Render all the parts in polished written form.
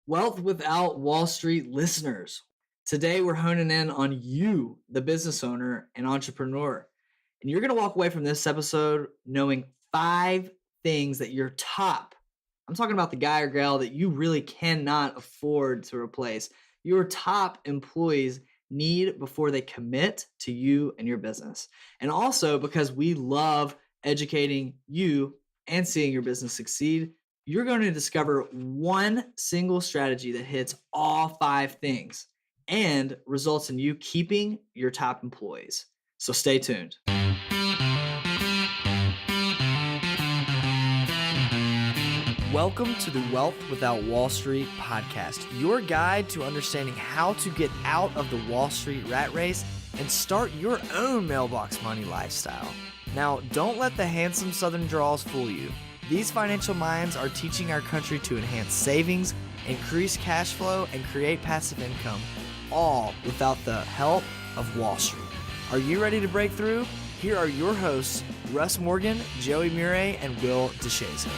Wealth Without Wall Street listeners. Today, we're honing in on you, the business owner and entrepreneur. And you're going to walk away from this episode knowing 5 things that I'm talking about the guy or gal that you really cannot afford to replace, your top employees need before they commit to you and your business. And also because we love educating you and seeing your business succeed, you're going to discover one single strategy that hits all 5 things and results in you keeping your top employees. So stay tuned. Welcome to the Wealth Without Wall Street podcast, your guide to understanding how to get out of the Wall Street rat race and start your own mailbox money lifestyle. Now, don't let the handsome Southern draws fool you. These financial minds are teaching our country to enhance savings, increase cash flow, and create passive income, all without the help of Wall Street. Are you ready to break through? Here are your hosts, Russ Morgan, Joey Murray, and Will DeShazer.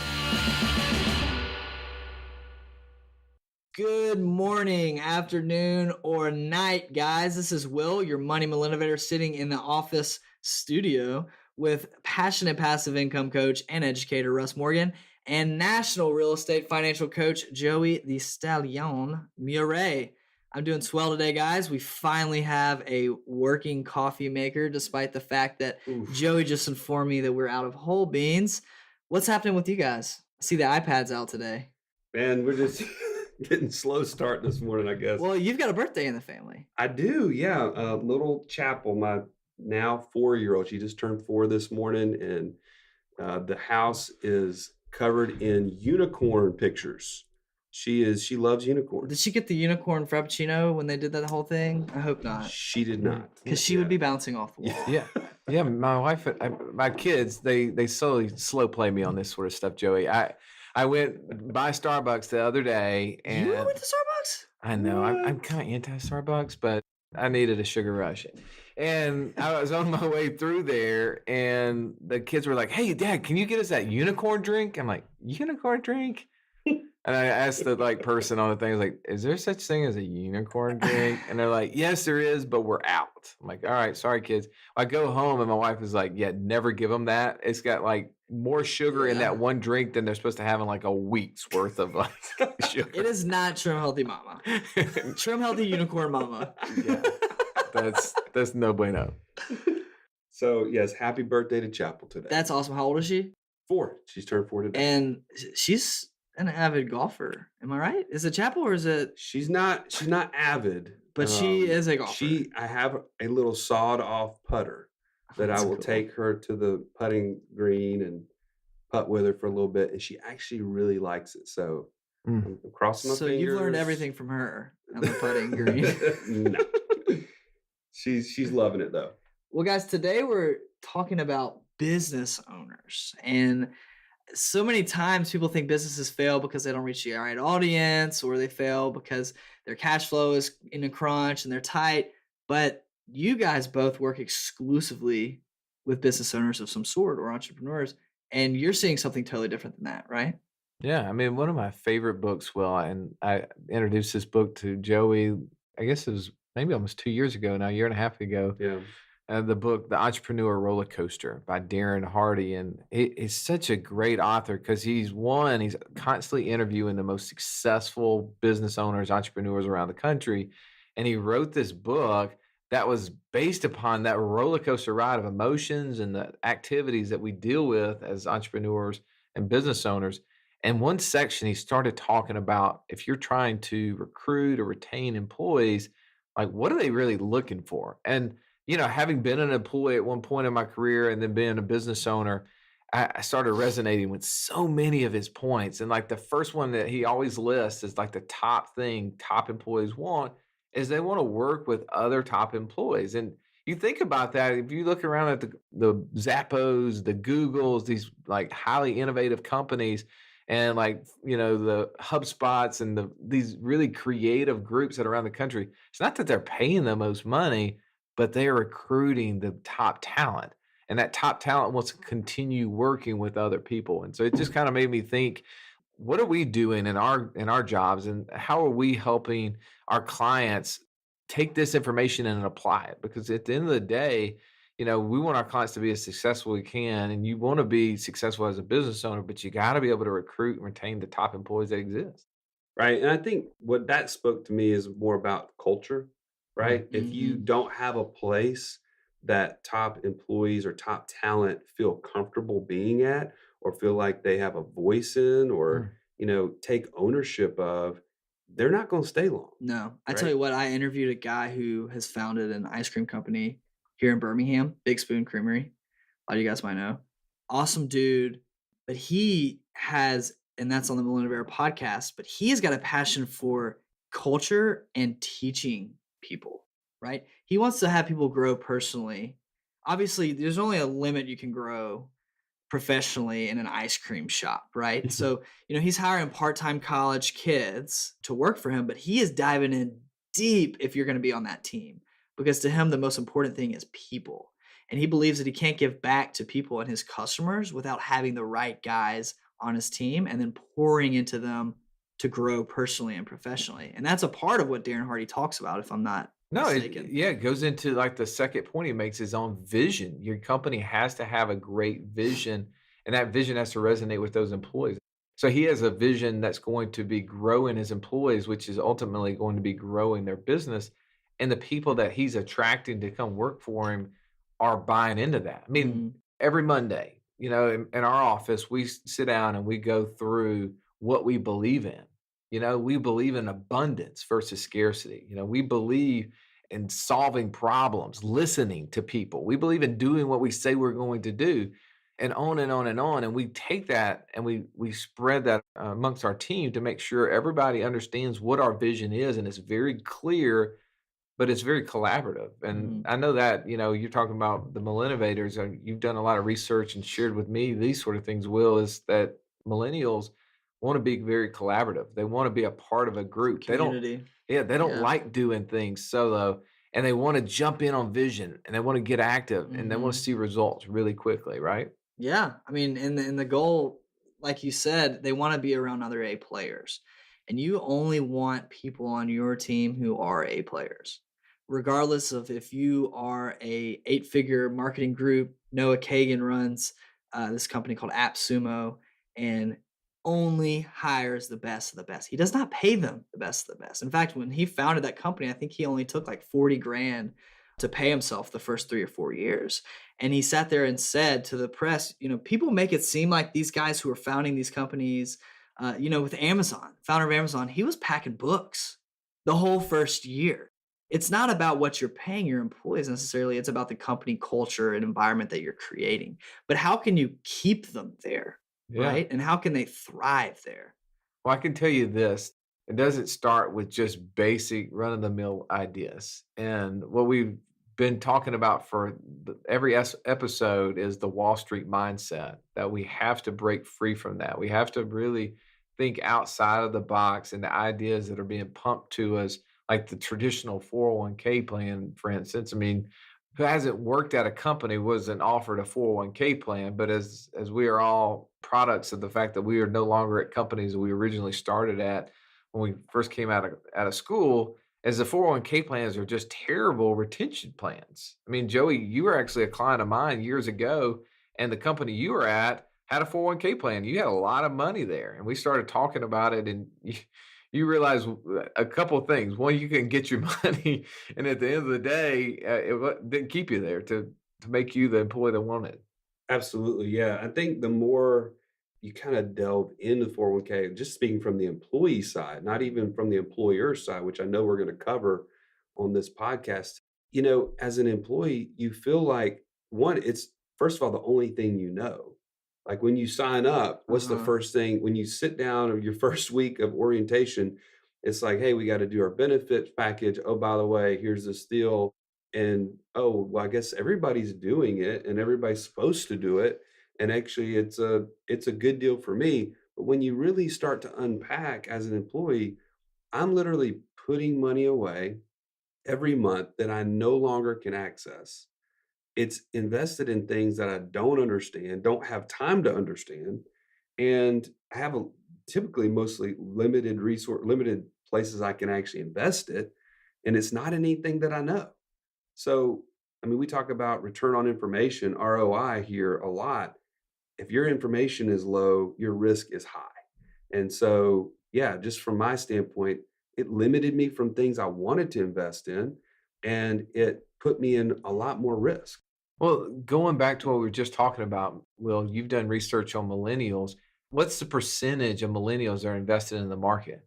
Good morning, afternoon, or night, guys. This is Will, your money millinovator, sitting in the office studio with passionate passive income coach and educator Russ Morgan and national real estate financial coach Joey the Stallion Murray. I'm doing swell today, guys. We finally have a working coffee maker, despite the fact that Joey just informed me that we're out of whole beans. What's happening with you guys? I see the iPad's out today. Man, we're just getting slow start this morning, I guess. Well, you've got a birthday in the family. I do, yeah. Little Chapel, my now 4-year-old, she just turned 4 this morning, and the house is covered in unicorn pictures. She loves unicorns. Did she get the unicorn frappuccino when they did that whole thing? I hope not. She did not, because she would be bouncing off the wall. Yeah. My wife, my kids, they slow play me on this sort of stuff, Joey. I went by Starbucks the other day, and you went to Starbucks? I know I'm kind of anti-Starbucks, but I needed a sugar rush. And I was on my way through there, and the kids were like, "Hey, Dad, can you get us that unicorn drink?" I'm like, "Unicorn drink?" And I asked the person on the thing, I was like, "Is there such thing as a unicorn drink?" And they're like, "Yes, there is, but we're out." I'm like, "All right, sorry, kids." I go home, and my wife is like, "Yeah, never give them that. It's got like more sugar in that one drink than they're supposed to have in like a week's worth of like sugar." It is not Trim Healthy Mama. Trim Healthy Unicorn Mama. Yeah, that's no bueno. So yes, happy birthday to Chapel today. That's awesome. How old is she? 4. She's turned 4 today. And she's an avid golfer. Am I right? Is it Chapel or is it? She's not avid, but she is a golfer. I have a little sawed off putter that I will take her to the putting green and putt with her for a little bit, and she actually really likes it. So I'm crossing my fingers. So you've learned everything from her on the putting green. No. She's loving it though. Well, guys, today we're talking about business owners, and so many times people think businesses fail because they don't reach the right audience, or they fail because their cash flow is in a crunch and they're tight. But you guys both work exclusively with business owners of some sort or entrepreneurs, and you're seeing something totally different than that, right? Yeah, I mean, one of my favorite books, Will, and I introduced this book to Joey, I guess it was maybe almost 2 years ago now, a year and a half ago. Yeah. The book, The Entrepreneur Roller Coaster by Darren Hardy. And he's such a great author because he's constantly interviewing the most successful business owners, entrepreneurs around the country. And he wrote this book that was based upon that roller coaster ride of emotions and the activities that we deal with as entrepreneurs and business owners. And one section, he started talking about if you're trying to recruit or retain employees, like what are they really looking for? And having been an employee at one point in my career and then being a business owner, I started resonating with so many of his points. And like the first one that he always lists is like the top thing top employees want is they want to work with other top employees. And you think about that, if you look around at the Zappos, the Googles, these like highly innovative companies, and like, the HubSpots and these really creative groups that are around the country, it's not that they're paying the most money, but they are recruiting the top talent, and that top talent wants to continue working with other people. And so it just kind of made me think, what are we doing in our jobs, and how are we helping our clients take this information and apply it? Because at the end of the day, we want our clients to be as successful as we can, and you want to be successful as a business owner, but you got to be able to recruit and retain the top employees that exist. Right, and I think what that spoke to me is more about culture, Mm. right? If you Hmm. don't have a place that top employees or top talent feel comfortable being at, or feel like they have a voice in, or, Mm. take ownership of, they're not gonna stay long, No, I tell right? you what, I interviewed a guy who has founded an ice cream company here in Birmingham, Big Spoon Creamery. A lot of you guys might know. Awesome dude, but he has, and that's on the Millennial Bear podcast, but he has got a passion for culture and teaching people, right? He wants to have people grow personally. Obviously, there's only a limit you can grow professionally in an ice cream shop, right? So, he's hiring part-time college kids to work for him, but he is diving in deep if you're going to be on that team because to him the most important thing is people. And he believes that he can't give back to people and his customers without having the right guys on his team and then pouring into them to grow personally and professionally. And that's a part of what Darren Hardy talks about if I'm not No, mistaken. yeah, it goes into like the second point he makes, his own vision. Your company has to have a great vision, and that vision has to resonate with those employees. So he has a vision that's going to be growing his employees, which is ultimately going to be growing their business. And the people that he's attracting to come work for him are buying into that. I mean, Mhm. every Monday, in our office, we sit down and we go through what we believe in. We believe in abundance versus scarcity. We believe in solving problems, listening to people. We believe in doing what we say we're going to do, and on and on and on. And we take that and we spread that amongst our team to make sure everybody understands what our vision is, and it's very clear, but it's very collaborative. And Mhm. I know that you're talking about the Millennials, and you've done a lot of research and shared with me these sort of things. Will is that millennials want to be very collaborative. They want to be a part of a group. They don't Community. Yeah, they don't Yeah. like doing things solo, and they want to jump in on vision, and they want to get active, and they want to Mhm. see results really quickly, right? Yeah, I mean, and the goal, like you said, they want to be around other A players, and you only want people on your team who are A players, regardless of if you are a 8-figure marketing group. Noah Kagan runs this company called AppSumo, and only hires the best of the best. He does not pay them the best of the best. In fact, when he founded that company, I think he only took like 40 grand to pay himself the first 3 or 4 years. And he sat there and said to the press, people make it seem like these guys who are founding these companies, with Amazon, founder of Amazon, he was packing books the whole first year. It's not about what you're paying your employees necessarily. It's about the company culture and environment that you're creating. But how can you keep them there, Yeah. right? And how can they thrive there? Well, I can tell you this, it doesn't start with just basic run of the mill ideas. And what we've been talking about for every episode is the Wall Street mindset, that we have to break free from that. We have to really think outside of the box and the ideas that are being pumped to us, like the traditional 401k plan, for instance. I mean, who hasn't worked at a company wasn't offered a 401k plan, but as we are all products of the fact that we are no longer at companies that we originally started at when we first came out of school, as the 401k plans are just terrible retention plans. I mean, Joey, you were actually a client of mine years ago, and the company you were at had a 401k plan. You had a lot of money there, and we started talking about it, and you realize a couple of things. One, you can get your money, and at the end of the day, didn't keep you there to make you the employee they wanted. Absolutely, yeah. I think the more you kinda delve into 401k, just speaking from the employee side, not even from the employer side, which I know we're gonna cover on this podcast. As an employee, you feel like, one, it's first of all, the only thing you know. Like, when you sign up, Uh what's the huh. first thing when you sit down or your first week of orientation, it's like, "Hey, we gotta do our benefits package. Oh, by the way, here's this deal." And, oh, well, I guess everybody's doing it and everybody's supposed to do it. And actually it's a good deal for me. But when you really start to unpack as an employee, I'm literally putting money away every month that I no longer can access. It's invested in things that I don't understand, don't have time to understand, and I have typically mostly limited places I can actually invest it, and it's not anything that I know. So, I mean, we talk about return on information, ROI here a lot. If your information is low, your risk is high. And so, yeah, just from my standpoint, it limited me from things I wanted to invest in, and it put me in a lot more risk. Well, going back to what we were just talking about, Will, you've done research on millennials. What's the percentage of millennials that are invested in the market?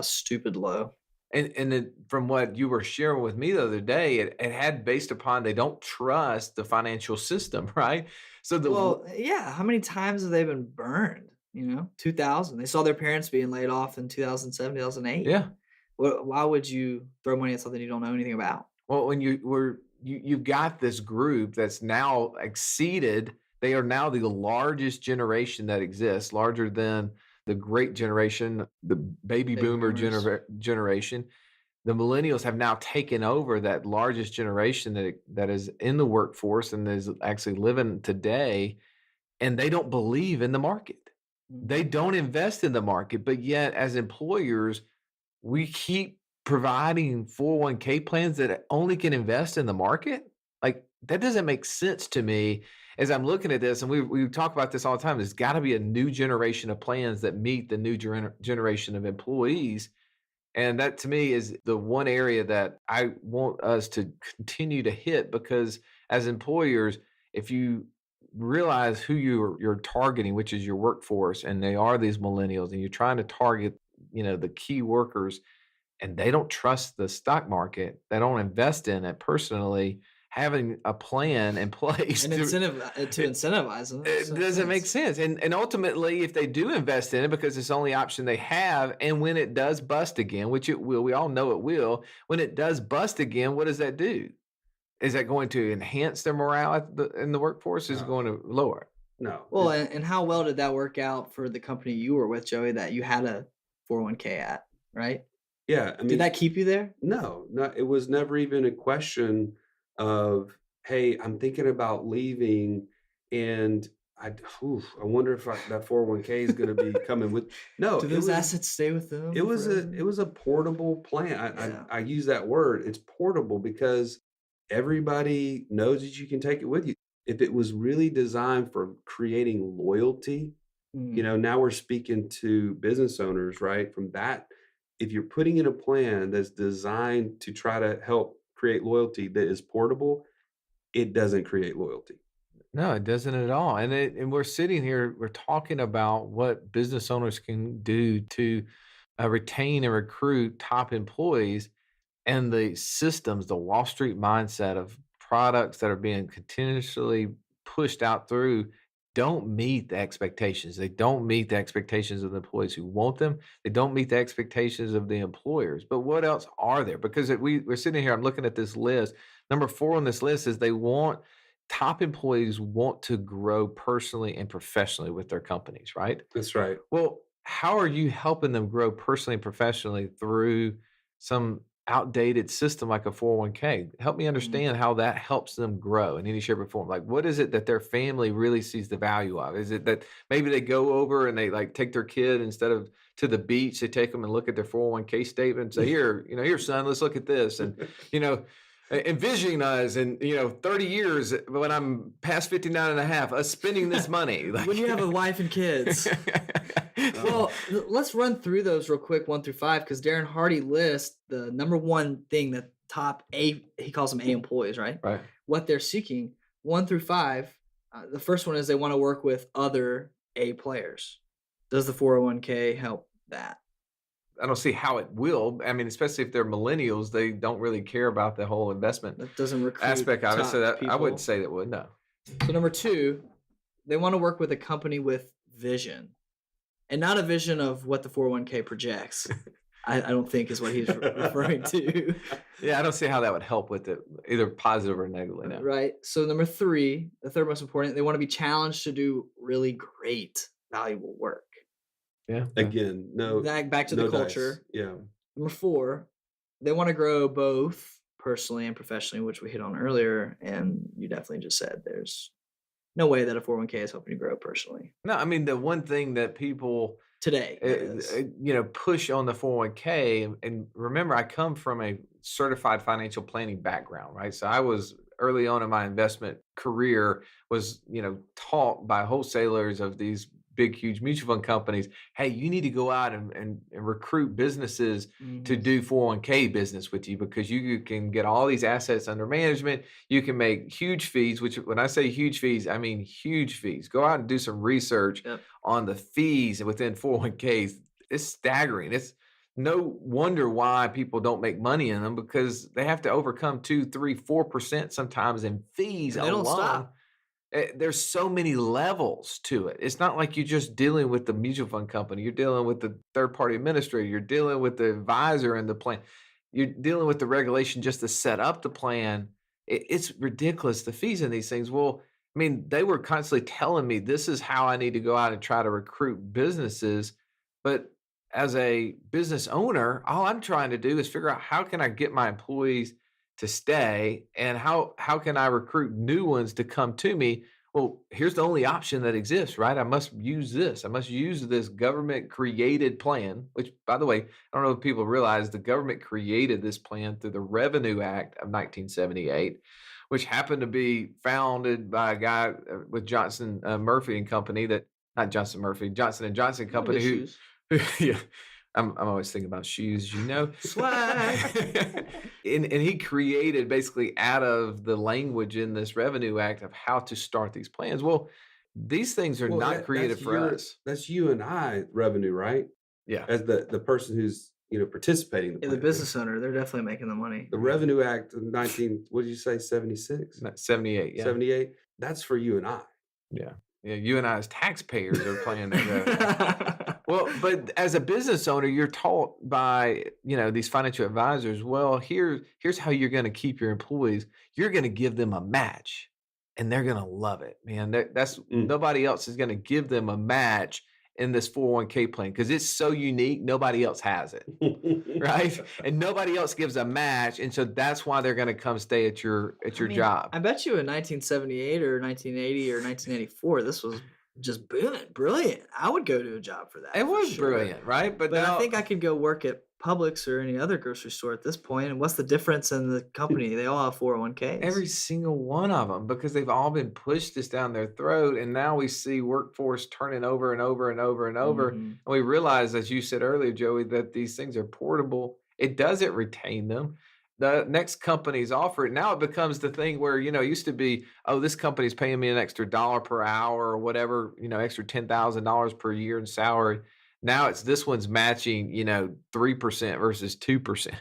Stupid low. And then from what you were sharing with me the other day, it had based upon they don't trust the financial system, right? So Well, yeah. How many times have they been burned? 2000. They saw their parents being laid off in 2007, 2008. yeah. Why would you throw money at something you don't know anything about? Well, when you've got this group that's now exceeded, they are now the largest generation that exists, larger than the great generation, the baby Baby boomer boomers. generation. The millennials have now taken over that largest generation that is in the workforce and is actually living today, and they don't believe in the market. They Mhm. don't invest in the market, but yet as employers, we keep providing 401k plans that only can invest in the market? Like, that doesn't make sense to me as I'm looking at this, and we talk about this all the time. There's gotta be a new generation of plans that meet the new generation of employees, and that to me is the one area that I want us to continue to hit because as employers, if you realize who you're targeting, which is your workforce, and they are these millennials, and you're trying to target, the key workers, and they don't trust the stock market, they don't invest in it personally, having a plan in place And to it, incentivize them. That makes it no doesn't make sense. sense. And ultimately, if they do invest in it because it's the only option they have, and when it does bust again, which it will, we all know it will, when it does bust again, what does that do? Is that going to enhance their morale in the workforce? Is it No, going to lower it? no. Well, and how well did that work out for the company you were with, Joey, that you had a 401k at, right? Yeah, I Did mean, that keep you there? no, no, it was never even a question of, "Hey, I'm thinking about leaving, and I wonder if that 401k is gonna be coming with." No, Do those assets stay with them it forever? was a portable plan. Yeah. I use that word. It's portable because everybody knows that you can take it with you. If it was really designed for creating loyalty, Mhm. now we're speaking to business owners, right? From that, if you're putting in a plan that's designed to try to help create loyalty that is portable, it doesn't create loyalty. No, it doesn't at all. And we're sitting here, we're talking about what business owners can do to retain and recruit top employees, and the systems, the Wall Street mindset of products that are being continuously pushed out through don't meet the expectations. They don't meet the expectations of the employees who want them. They don't meet the expectations of the employers. But what else are there? Because we're sitting here, I'm looking at this list. Number 4 on this list is top employees want to grow personally and professionally with their companies, right? That's right. Well, how are you helping them grow personally and professionally through some outdated system like a 401k? Help me Mhm. understand how that helps them grow in any shape or form. Like, what is it that their family really sees the value of? Is it that maybe they go over and they like take their kid instead of to the beach, they take them and look at their 401k statement and say, here, here, son, let's look at this. And, you know, envisioning us in 30 years when I'm past 59 and a half, us spending this money When you have a wife and kids. Oh, Well, let's run through those real quick, 1 through 5, because Darren Hardy lists the number one thing that top A, he calls them A employees, right? right. What they're seeking, 1 through 5. The first one is they want to work with other A players. Does the 401k help that? I don't see how it will. I mean, especially if they're millennials, they don't really care about the whole investment That doesn't recruit aspect of it. So top that I wouldn't people. say that would, no. So number 2, they want to work with a company with vision, and not a vision of what the 401k projects. I don't think is what he's referring to. Yeah, I don't see how that would help with it, either positive or negatively. No. Right. So number 3, the third most important, they want to be challenged to do really great, valuable work. Yeah. again, no, Back to the no dice. culture. Yeah, Number 4, they want to grow both personally and professionally, which we hit on earlier. And you definitely just said there's no way that a 401k is helping you grow personally. No, I mean, the one thing that people today. That is. push on the 401k. And remember, I come from a certified financial planning background, right? So I was early on in my investment career was, taught by wholesalers of these big, huge mutual fund companies, hey, you need to go out and recruit businesses to Mhm. do 401k business with you because you can get all these assets under management. You can make huge fees, which when I say huge fees, I mean huge fees. Go out and do some research Yep. on the fees within 401ks. It's staggering. It's no wonder why people don't make money in them because they have to overcome 2, 3, 4% sometimes in fees And they don't alone. stop. There's so many levels to it. It's not like you're just dealing with the mutual fund company. You're dealing with the third party administrator. You're dealing with the advisor and the plan. You're dealing with the regulation just to set up the plan. It's ridiculous, the fees in these things. Well, I mean, they were constantly telling me this is how I need to go out and try to recruit businesses. But as a business owner, all I'm trying to do is figure out how can I get my employees to stay and how can I recruit new ones to come to me. Well, here's the only option that exists, right? I must use this. I must use this government created plan, which by the way, I don't know if people realize the government created this plan through the Revenue Act of 1978, which happened to be founded by a guy with Johnson Murphy and Company, that not Johnson Murphy, Johnson and Johnson I like the Company, shoes. yeah, I'm always thinking about shoes, Swag. and he created basically out of the language in this Revenue Act of how to start these plans. Well, these things are Well, not created for us. That's you and I revenue, right? Yeah. As the person who's participating in the Yeah, plan. the business owner, they're definitely making the money. The Revenue Act of 19, what did you say, 76? 78. Yeah. 78? That's for you and I. Yeah. Yeah. You and I as taxpayers are playing that revenue. Well, but as a business owner, you're taught by, these financial advisors, well, here's how you're going to keep your employees. You're going to give them a match and they're going to love it, man. That's nobody else is going to give them a match in this 401k plan because it's so unique. Nobody else has it. Right. And nobody else gives a match. And so that's why they're going to come stay at your job. I bet you in 1978 or 1980 or 1984, this was just brilliant. I would go to a job for that. It for was sure. brilliant, right? But I now, think I could go work at Publix or any other grocery store at this point. And what's the difference in the company? They all have 401ks. every single one of them, because they've all been pushed this down their throat. And now we see workforce turning over and over and over and over. Mhm. And we realize, as you said earlier, Joey, that these things are portable. It doesn't retain them. The next companies offer it. Now it becomes the thing where, it used to be, oh, this company's paying me an extra dollar per hour or whatever, extra $10,000 per year in salary. Now it's this one's matching, 3% versus 2%.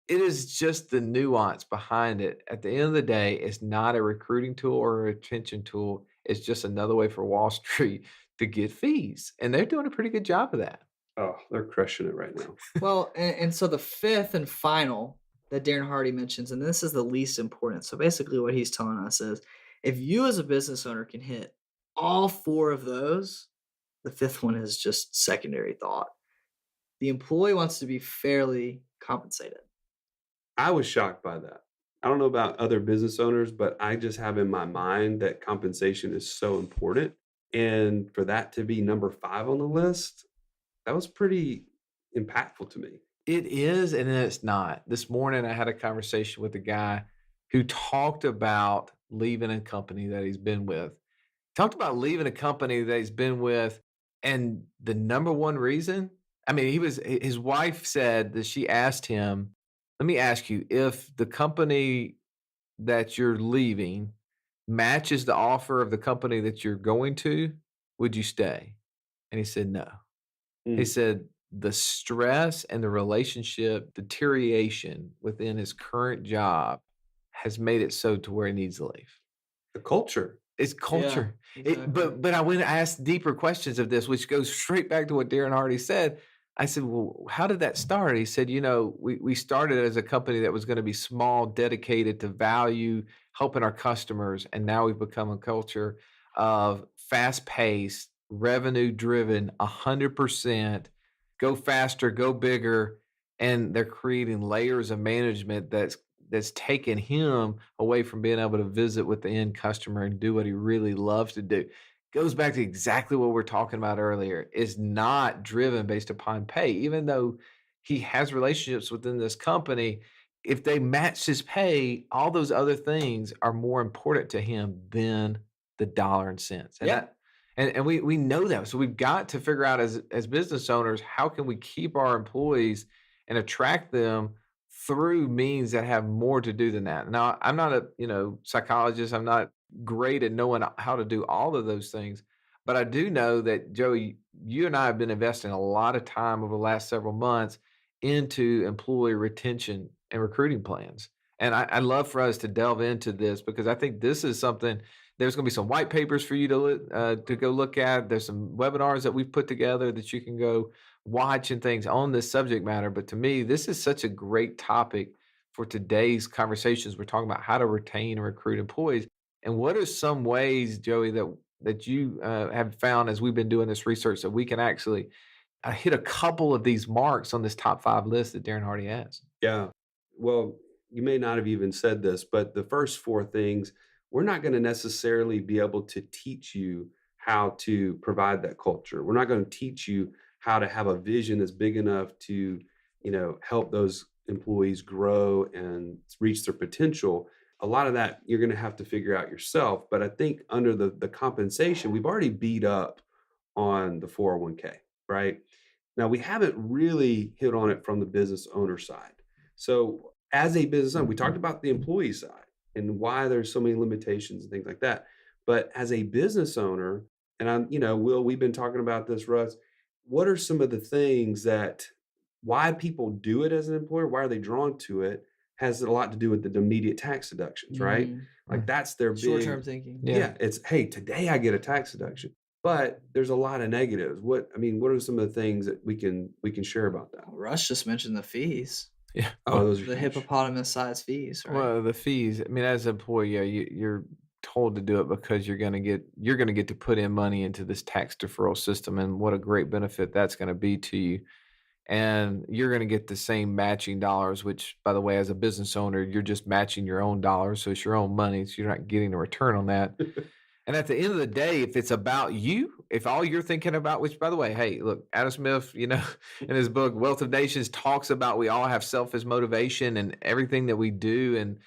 It is just the nuance behind it. At the end of the day, it's not a recruiting tool or a retention tool. It's just another way for Wall Street to get fees. And they're doing a pretty good job of that. Oh, they're crushing it right now. Well, and so the fifth and final that Darren Hardy mentions, and this is the least important. So basically what he's telling us is if you as a business owner can hit all four of those, the fifth one is just secondary thought. The employee wants to be fairly compensated. I was shocked by that. I don't know about other business owners, but I just have in my mind that compensation is so important. And for that to be number 5 on the list, that was pretty impactful to me. It is, and then it's not. This morning, I had a conversation with a guy who talked about leaving a company that he's been with. Talked about leaving a company that he's been with, and the number one reason, I mean, his wife said that she asked him, let me ask you, if the company that you're leaving matches the offer of the company that you're going to, would you stay? And he said, no. He said, the stress and the relationship deterioration within his current job has made it so to where he needs to leave. The culture. It's culture. exactly. But I went and asked deeper questions of this, which goes straight back to what Darren Hardy said. I said, well, how did that start? He said, we started as a company that was going to be small, dedicated to value, helping our customers. And now we've become a culture of fast-paced, revenue-driven, 100%, go faster, go bigger. And they're creating layers of management that's taken him away from being able to visit with the end customer and do what he really loves to do. goes back to exactly what we're talking about earlier, is not driven based upon pay. Even though he has relationships within this company, if they match his pay, all those other things are more important to him than the dollar and cents. And Yeah. that and we know that. So we've got to figure out as business owners, how can we keep our employees and attract them through means that have more to do than that. Now, I'm not a, psychologist. I'm not great at knowing how to do all of those things. But I do know that, Joey, you and I have been investing a lot of time over the last several months into employee retention and recruiting plans. And I'd love for us to delve into this because I think this is something. There's going to be some white papers for you to go look at. There's some webinars that we've put together that you can go watch and things on this subject matter. But to me, this is such a great topic for today's conversations. We're talking about how to retain and recruit employees. And what are some ways, Joey, that you have found as we've been doing this research that we can actually hit a couple of these marks on this top 5 list that Darren Hardy has? Yeah. Well, you may not have even said this, but the first 4 things, we're not going to necessarily be able to teach you how to provide that culture. We're not going to teach you how to have a vision that's big enough to, help those employees grow and reach their potential. A lot of that you're going to have to figure out yourself. But I think under the compensation, we've already beat up on the 401k, right? Now, we haven't really hit on it from the business owner side. So, as a business owner, we talked about the employee side and why there's so many limitations and things like that. But as a business owner, and Will, we've been talking about this, Russ. What are some of the things that why people do it as an employer? Why are they drawn to it? Has a lot to do with the immediate tax deductions, right? Like that's their Short-term big thinking. yeah. It's hey, today I get a tax deduction. But there's a lot of negatives. What are some of the things that we can share about that? Rush just mentioned the fees, Yeah. Oh, those are the huge. hippopotamus-sized fees, right? Well, the fees. I mean, as an employee, yeah, you're told to do it because you're gonna get to put in money into this tax deferral system, and what a great benefit that's gonna be to you. And you're gonna get the same matching dollars, which, by the way, as a business owner, you're just matching your own dollars, so it's your own money, so you're not getting a return on that. And at the end of the day, if it's about you, if all you're thinking about, which by the way, hey, look, Adam Smith, in his book Wealth of Nations talks about we all have selfish motivation and everything that we do, and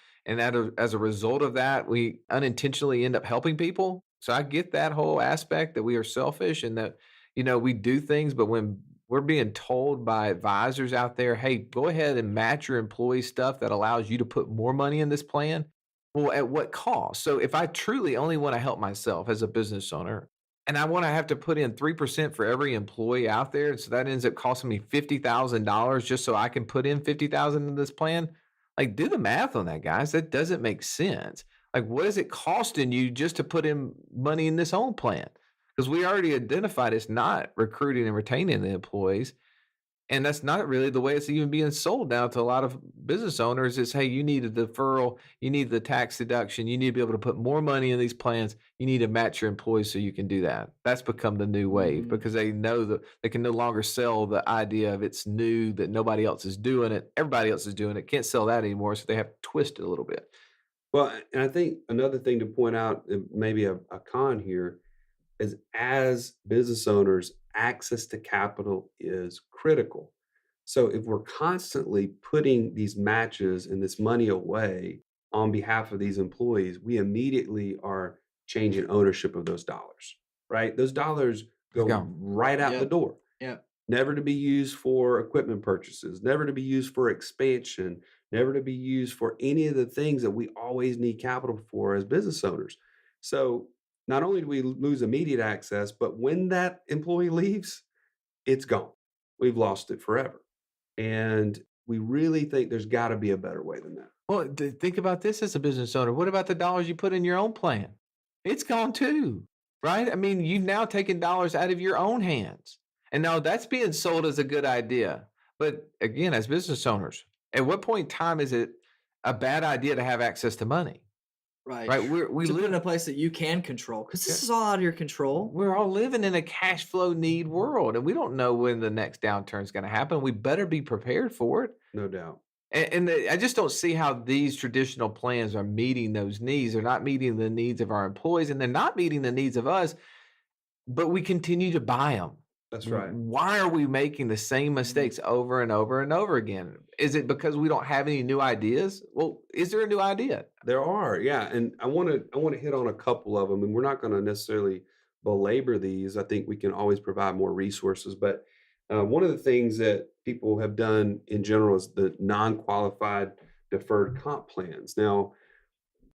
as a result of that, we unintentionally end up helping people. So I get that whole aspect that we are selfish and that we do things, but when we're being told by advisors out there, hey, go ahead and match your employee stuff that allows you to put more money in this plan. Well, at what cost? So if I truly only want to help myself as a business owner and I want to have to put in 3% for every employee out there, and so that ends up costing me $50,000 just so I can put in 50,000 in this plan, like do the math on that, guys. That doesn't make sense. Like what is it costing you just to put in money in this own plan? Because we already identified it's not recruiting and retaining the employees. And that's not really the way it's even being sold now to a lot of business owners is, hey, you need a deferral, you need the tax deduction, you need to be able to put more money in these plans, you need to match your employees so you can do that. That's become the new wave because they know that they can no longer sell the idea of it's new, that nobody else is doing it, everybody else is doing it. Can't sell that anymore, so they have to twist it a little bit. Well, and I think another thing to point out, maybe a con here, is as business owners, access to capital is critical. So if we're constantly putting these matches and this money away on behalf of these employees, we immediately are changing ownership of those dollars, right? Those dollars Let's go go. right out the Yep. door, Yep. never to be used for equipment purchases, never to be used for expansion, never to be used for any of the things that we always need capital for as business owners. So not only do we lose immediate access, but when that employee leaves, it's gone. We've lost it forever. And we really think there's got to be a better way than that. Well, think about this as a business owner. What about the dollars you put in your own plan? It's gone too, right? I mean, you've now taken dollars out of your own hands. And now that's being sold as a good idea. But again, as business owners, at what point in time is it a bad idea to have access to money? Right. Right? We To put in a live, place that you can control, because yeah, this is all out of your control. we're all living in a cash flow need world, and we don't know when the next downturn is going to happen. We better be prepared for it. No doubt. I just don't see how these traditional plans are meeting those needs. They're not meeting the needs of our employees, and they're not meeting the needs of us. but we continue to buy them. That's right. Why are we making the same mistakes over and over and over again? Is it because we don't have any new ideas? Well, is there a new idea? There are, yeah, and I want to hit on a couple of them, and we're not going to necessarily belabor these. I think we can always provide more resources, but one of the things that people have done in general is the non-qualified deferred comp plans. Now,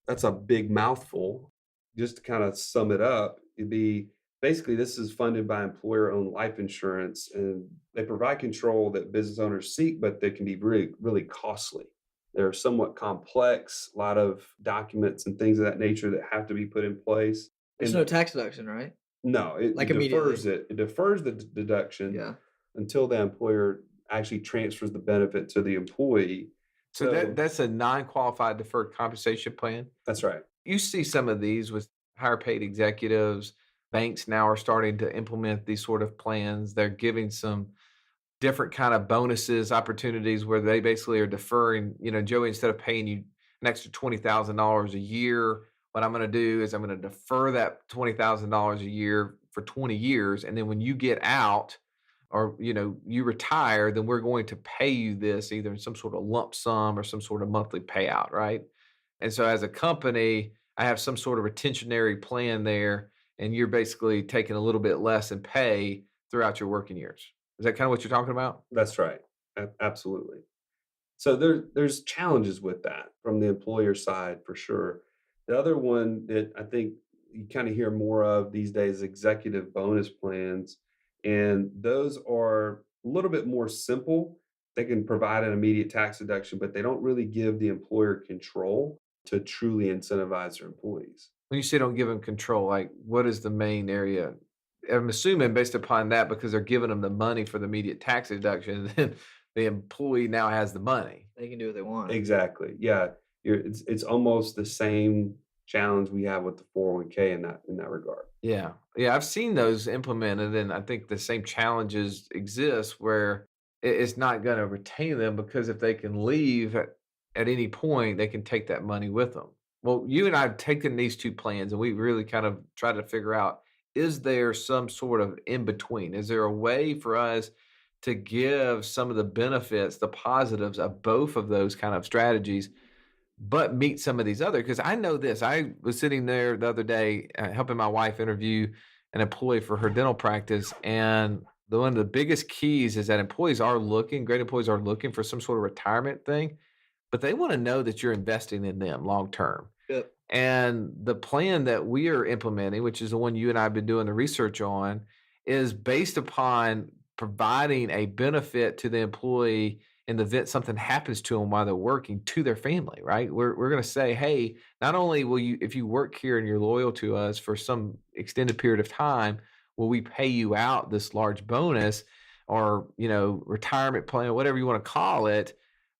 that's a big mouthful. Just to kind of sum it up, it'd be basically this is funded by employer-owned life insurance, and they provide control that business owners seek, but they can be really, really costly. They're somewhat complex, a lot of documents and things of that nature that have to be put in place. There's And no tax deduction, right? no, Like it defers immediately. it. It defers the deduction Yeah. until the employer actually transfers the benefit to the employee. So So that's a non-qualified deferred compensation plan. that's right. You see some of these with higher paid executives. Banks now are starting to implement these sort of plans. They're giving some different kind of bonuses, opportunities where they basically are deferring, Joey, instead of paying you an extra $20,000 a year, what I'm going to do is I'm going to defer that $20,000 a year for 20 years. And then when you get out or, you retire, then we're going to pay you this either in some sort of lump sum or some sort of monthly payout. Right. And so as a company, I have some sort of retentionary plan there, and you're basically taking a little bit less in pay throughout your working years. Is that kind of what you're talking about? That's right. Absolutely. So there's challenges with that from the employer side for sure. The other one that I think you kind of hear more of these days is executive bonus plans. And those are a little bit more simple. They can provide an immediate tax deduction, but they don't really give the employer control to truly incentivize their employees. When you say don't give them control, like what is the main area? I'm assuming based upon that because they're giving them the money for the immediate tax deduction, then the employee now has the money. They can do what they want. Exactly. Yeah. It's almost the same challenge we have with the 401k in that regard. Yeah. Yeah. I've seen those implemented, and I think the same challenges exist where it's not going to retain them because if they can leave at any point, they can take that money with them. Well, you and I have taken these two plans and we really kind of try to figure out, is there some sort of in between? Is there a way for us to give some of the benefits, the positives of both of those kind of strategies, but meet some of these other? Because I know this. I was sitting there the other day helping my wife interview an employee for her dental practice, and one of the biggest keys is that great employees are looking for some sort of retirement thing, but they want to know that you're investing in them long term. Yep. And the plan that we are implementing, which is the one you and I have been doing the research on, is based upon providing a benefit to the employee in the event something happens to them while they're working to their family, right? We're going to say, hey, not only will you, if you work here and you're loyal to us for some extended period of time, will we pay you out this large bonus or, retirement plan, whatever you want to call it.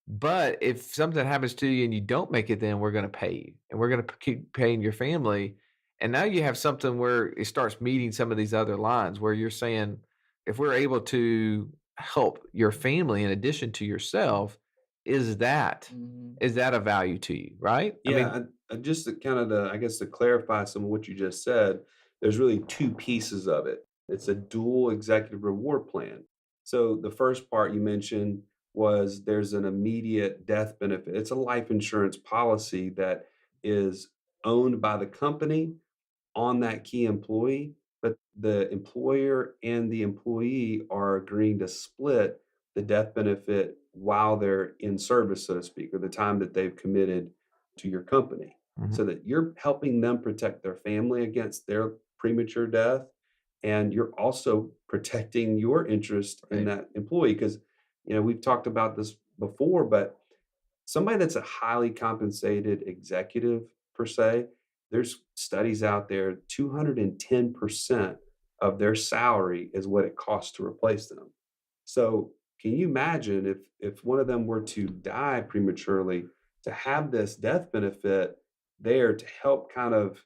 But if something happens to you and you don't make it, then we're going to pay you and we're going to keep paying your family. And now you have something where it starts meeting some of these other lines where you're saying, if we're able to help your family in addition to yourself, is that Mhm. is that a value to you, right? I Yeah, mean, just to kind of I guess to clarify some of what you just said, there's really two pieces of it. It's a dual executive reward plan. So the first part you mentioned was there's an immediate death benefit. It's a life insurance policy that is owned by the company on that key employee, but the employer and the employee are agreeing to split the death benefit while they're in service, so to speak, or the time that they've committed to your company, mhm, so that you're helping them protect their family against their premature death. And you're also protecting your interest in Right. that employee. Because, we've talked about this before, but somebody that's a highly compensated executive per se, there's studies out there 210% of their salary is what it costs to replace them. So can you imagine if one of them were to die prematurely, to have this death benefit there to help kind of,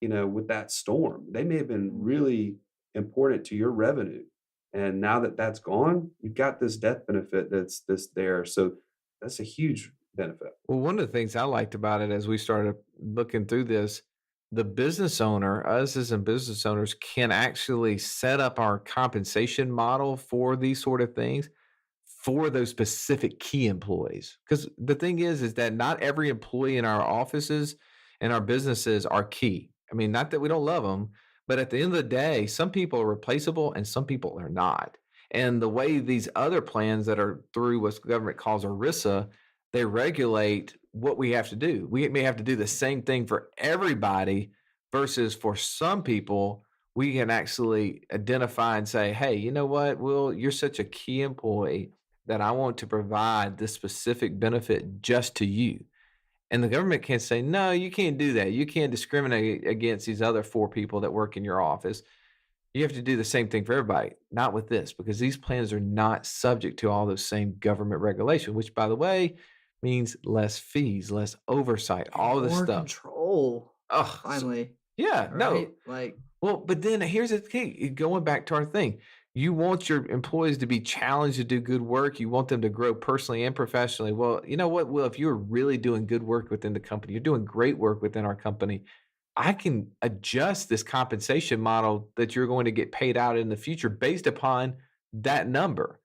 with that storm? They may have been Mhm. really important to your revenue. And now that that's gone, you've got this death benefit that's there. So that's a huge benefit. well, one of the things I liked about it as we started looking through this the business owner, us as in business owners, can actually set up our compensation model for these sort of things for those specific key employees. Because the thing is that not every employee in our offices and our businesses are key. I mean, not that we don't love them, but at the end of the day, some people are replaceable and some people are not. And the way these other plans that are through what the government calls ERISA, they regulate what we have to do. We may have to do the same thing for everybody versus for some people, we can actually identify and say, hey, you know what? Well, you're such a key employee that I want to provide this specific benefit just to you. And the government can't say, no, you can't do that. You can't discriminate against these other four people that work in your office. You have to do the same thing for everybody. Not with this, because these plans are not subject to all those same government regulation, which, by the way, means less fees, less oversight, And all this more stuff. control. Oh, Finally. yeah, no. Right? Like, Well, but then here's the thing, going back to our thing. You want your employees to be challenged to do good work. You want them to grow personally and professionally. Well, you know what? Well, if you're really doing good work within the company, you're doing great work within our company, I can adjust this compensation model that you're going to get paid out in the future based upon that number.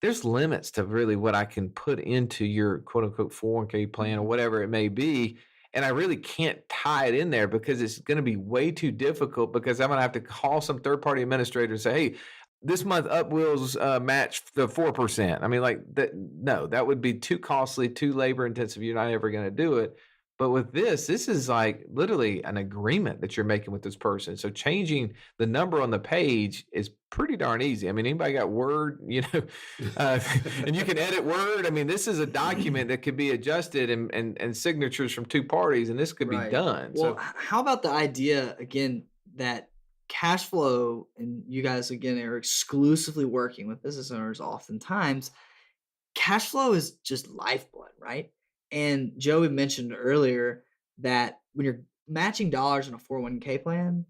There's limits to really what I can put into your quote unquote 401k plan or whatever it may be. And I really can't tie it in there because it's going to be way too difficult because I'm going to have to call some third party administrator and say, hey, this month Upwill's match the 4%. I mean, like that, no, that would be too costly, too labor intensive. You're not ever going to do it. But with this is like literally an agreement that you're making with this person. So changing the number on the page is pretty darn easy. I mean, anybody got Word, and you can edit Word. I mean, this is a document that could be adjusted and signatures from two parties, and this could be right. done. Well, So how about the idea again that cash flow, and you guys again are exclusively working with business owners oftentimes, cash flow is just lifeblood, right? And Joey mentioned earlier that when you're matching dollars in a 401k plan,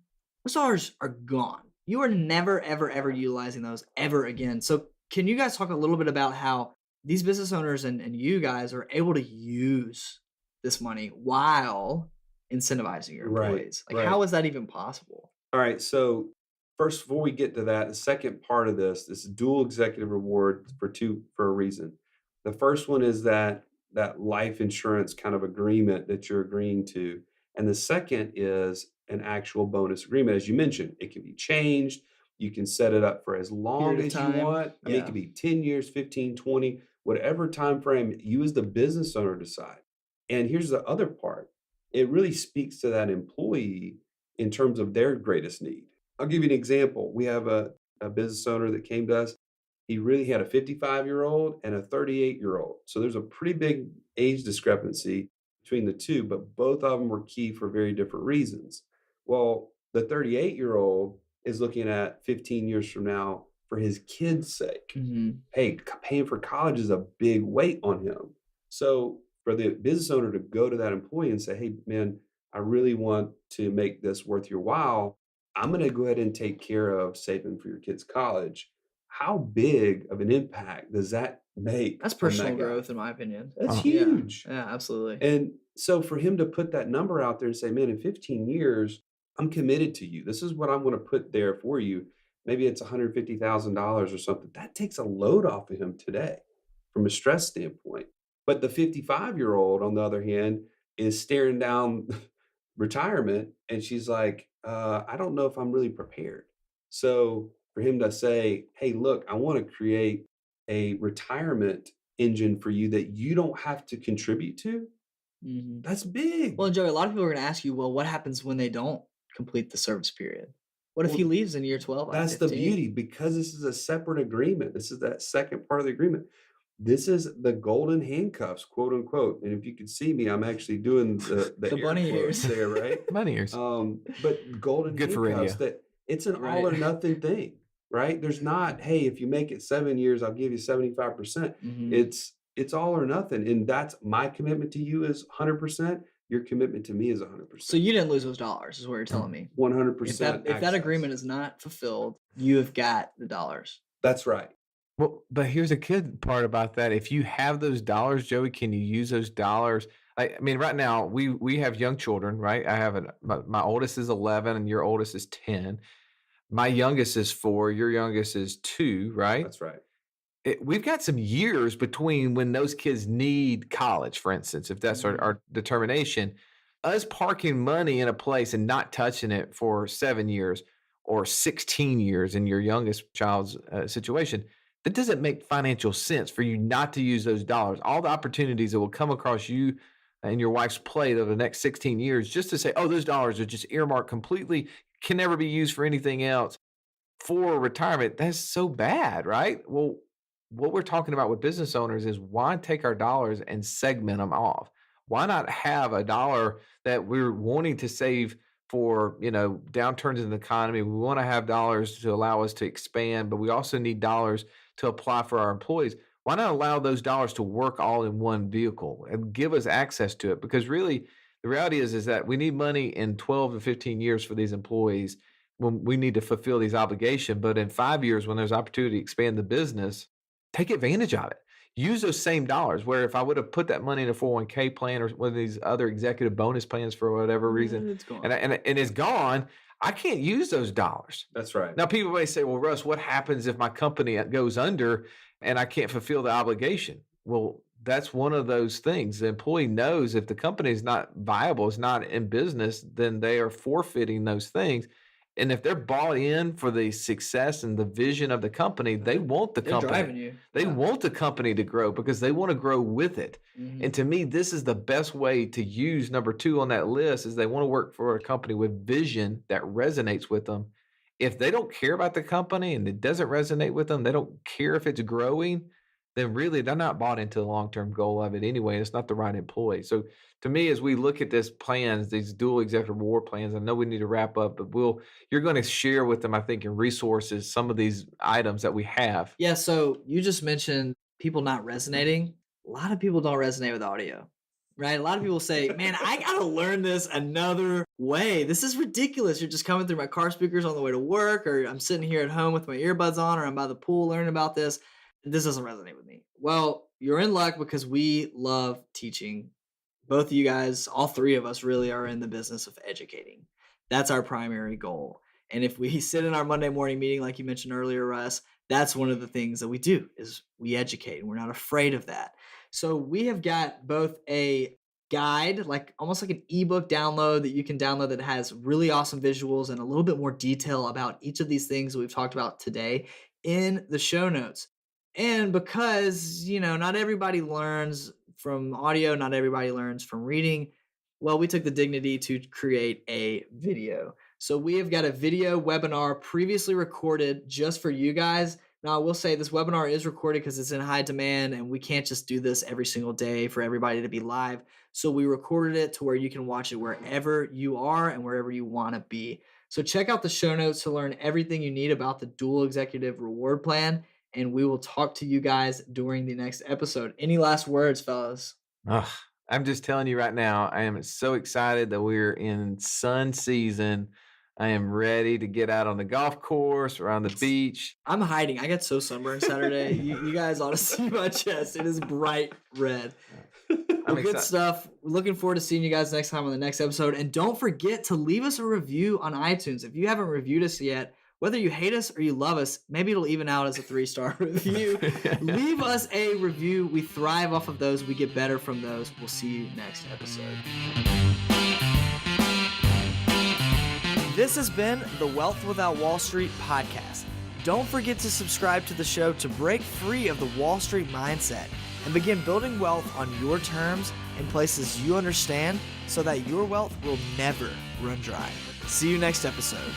those dollars are gone. You are never, ever, ever utilizing those ever again. So, can you guys talk a little bit about how these business owners and you guys are able to use this money while incentivizing your Right, employees? Like, right. how is that even possible? All right. So first, before we get to that, the second part of this dual executive reward for a reason. The first one is that life insurance kind of agreement that you're agreeing to. And the second is an actual bonus agreement. As you mentioned, it can be changed. You can set it up for as long Period of as you time. want. I mean, it Yeah. could be 10 years, 15, 20, whatever time frame you as the business owner decide. And here's the other part. It really speaks to that employee in terms of their greatest need. I'll give you an example. We have a business owner that came to us. He really had a 55-year-old and a 38-year-old. So there's a pretty big age discrepancy between the two, but both of them were key for very different reasons. Well, the 38-year-old is looking at 15 years from now for his kids' sake. hmm Hey, paying for college is a big weight on him. So for the business owner to go to that employee and say, hey, man, I really want to make this worth your while. I'm going to go ahead and take care of saving for your kids' college. How big of an impact does that make? That's on that personal guy? growth, in my opinion. That's Oh. huge. Yeah, absolutely. And so for him to put that number out there and say, man, in 15 years, I'm committed to you. This is what I'm going to put there for you. Maybe it's $150,000 or something. That takes a load off of him today from a stress standpoint. But the 55-year-old, on the other hand, is staring down retirement and she's like, I don't know if I'm really prepared. So for him to say, hey, look, I want to create a retirement engine for you that you don't have to contribute to, hmm that's big. Well, Joey, a lot of people are going to ask you, well, what happens when they don't complete the service period? What if he Well, leaves in year 12? out of that's the 15? beauty, because this is a separate agreement. This is that second part of the agreement. This is the golden handcuffs, quote unquote. And if you could see me, I'm actually doing the The air bunny quotes ears. there, right? money years. But golden Good for handcuffs, radio. that it's an Right. all or nothing thing, right? There's not, hey, if you make it 7 years, I'll give you 75%. Mhm. It's all or nothing. And that's my commitment to you is 100%. Your commitment to me is 100%. So you didn't lose those dollars, is what you're telling me. 100% If that agreement is not fulfilled, you have got the dollars. That's right. Well, but here's a good part about that. If you have those dollars, Joey, can you use those dollars I mean, right now we have young children, right? I have my oldest is 11 and your oldest is 10. My youngest is 4, your youngest is 2, right? That's right. We've got some years between when those kids need college, for instance, if that's our determination. Us parking money in a place and not touching it for 7 years or 16 years in your youngest child's situation, that doesn't make financial sense for you not to use those dollars. All the opportunities that will come across you and your wife's plate over the next 16 years just to say, oh, those dollars are just earmarked completely, can never be used for anything else for retirement. That's so bad, right? Well, what we're talking about with business owners is why take our dollars and segment them off? Why not have a dollar that we're wanting to save for, downturns in the economy? We want to have dollars to allow us to expand, but we also need dollars to apply for our employees. Why not allow those dollars to work all in one vehicle and give us access to it? Because really, the reality is that we need money in 12 to 15 years for these employees when we need to fulfill these obligations. But in 5 years, when there's opportunity to expand the business, take advantage of it. Use those same dollars where if I would have put that money in a 401k plan or one of these other executive bonus plans for whatever reason, It's gone. and it's gone, I can't use those dollars. That's right. Now, people may say, well, Russ, what happens if my company goes under and I can't fulfill the obligation? Well, that's one of those things. The employee knows if the company is not viable, is not in business, then they are forfeiting those things. And if they're bought in for the success and the vision of the company, they want the They're company. driving you. They Yeah. want the company to grow because they want to grow with it. Mhm. And to me, this is the best way to use number 2 on that list is they want to work for a company with vision that resonates with them. If they don't care about the company and it doesn't resonate with them, they don't care if it's growing, then really they're not bought into the long-term goal of it anyway. It's not the right employee. So to me, as we look at this plans, these dual executive reward plans, I know we need to wrap up, but you're going to share with them, I think, in resources, some of these items that we have. Yeah, so you just mentioned people not resonating. A lot of people don't resonate with audio, right? A lot of people say, man, I got to learn this another way. This is ridiculous. You're just coming through my car speakers on the way to work, or I'm sitting here at home with my earbuds on, or I'm by the pool learning about this. This doesn't resonate with me. Well, you're in luck because we love teaching. Both of you guys, all 3 of us really are in the business of educating. That's our primary goal. And if we sit in our Monday morning meeting, like you mentioned earlier, Russ, that's one of the things that we do is we educate, and we're not afraid of that. So we have got both a guide, like almost like an ebook download that you can download that has really awesome visuals and a little bit more detail about each of these things that we've talked about today in the show notes. And because, not everybody learns from audio, not everybody learns from reading, well, we took the dignity to create a video. So we have got a video webinar previously recorded just for you guys. Now, I will say this webinar is recorded because it's in high demand and we can't just do this every single day for everybody to be live. So we recorded it to where you can watch it wherever you are and wherever you want to be. So check out the show notes to learn everything you need about the dual executive reward plan. And we will talk to you guys during the next episode. Any last words, fellas? Ugh, I'm just telling you right now, I am so excited that we're in sun season. I am ready to get out on the golf course or on the beach. I'm hiding. I got so sunburned Saturday. you guys ought to see my chest. It is bright red. Well, good stuff. We're looking forward to seeing you guys next time on the next episode. And don't forget to leave us a review on iTunes. If you haven't reviewed us yet, whether you hate us or you love us, maybe it'll even out as a 3-star review. Leave us a review. We thrive off of those. We get better from those. We'll see you next episode. This has been the Wealth Without Wall Street podcast. Don't forget to subscribe to the show to break free of the Wall Street mindset and begin building wealth on your terms in places you understand so that your wealth will never run dry. See you next episode.